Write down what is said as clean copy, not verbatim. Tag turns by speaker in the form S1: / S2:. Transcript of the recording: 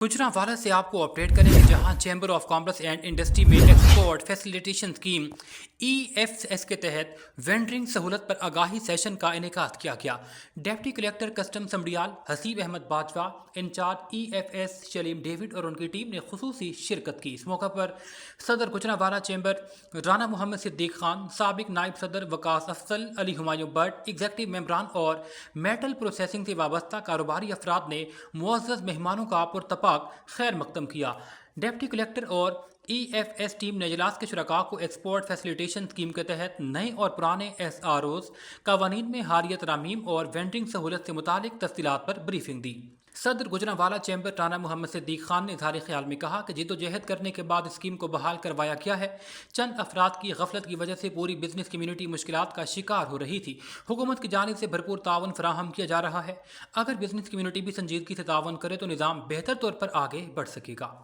S1: गुजरांवाला से आपको अपडेट करेंगे जहां chamber of commerce and industry में एक्सपोर्ट फैसिलिटेशन स्कीम EFS के तहत वेंडरिंग सहूलत पर आगाही सेशन का इनेकाद किया गया। डिप्टी कलेक्टर कस्टम समड़ियाल Haseeb Ahmed Bajwa, incharge EFS Shalim David और उनकी टीम ने खुसूसी शिरकत की। इस मौका पर सदर गुजरांवाला चैम्बर राना मोहम्मद सिद्दीक खान, साबिक नायब सदर वकास अफसल, अली हुमायूं भट्ट, एग्जेक्टिव मेम्बरान और मेटल प्रोसेसिंग से वाबस्ता कारोबारी अफराद ने मुअज़्ज़ज़ मेहमानों का पुरतपाक खैर मकदम किया। डिप्टी कलेक्टर और EFS टीम ने इजलास के शुरका को एक्सपोर्ट फैसिलिटेशन स्कीम के तहत नए और पुराने SROs कवानीन में हारियत तरामीम और वेंडरिंग सहूलत से मुतालिक तफसीलात पर ब्रीफिंग दी। सदर गुजरांवाला चैम्बर राना मोहम्मद सिद्दीक खान ने इज़हार ख्याल में कहा कि जिद्दोजहद करने के बाद स्कीम को बहाल करवाया गया है। चंद अफराद की गफलत की वजह से पूरी बिजनेस कम्यूनिटी मुश्किलात का शिकार हो रही थी। हुकूमत की जानिब से भरपूर तावन फराहम किया जा रहा है। अगर बिजनेस कम्यूनिटी भी संजीदगी से तावन करे तो निज़ाम बेहतर तौर पर आगे बढ़ सकेगा।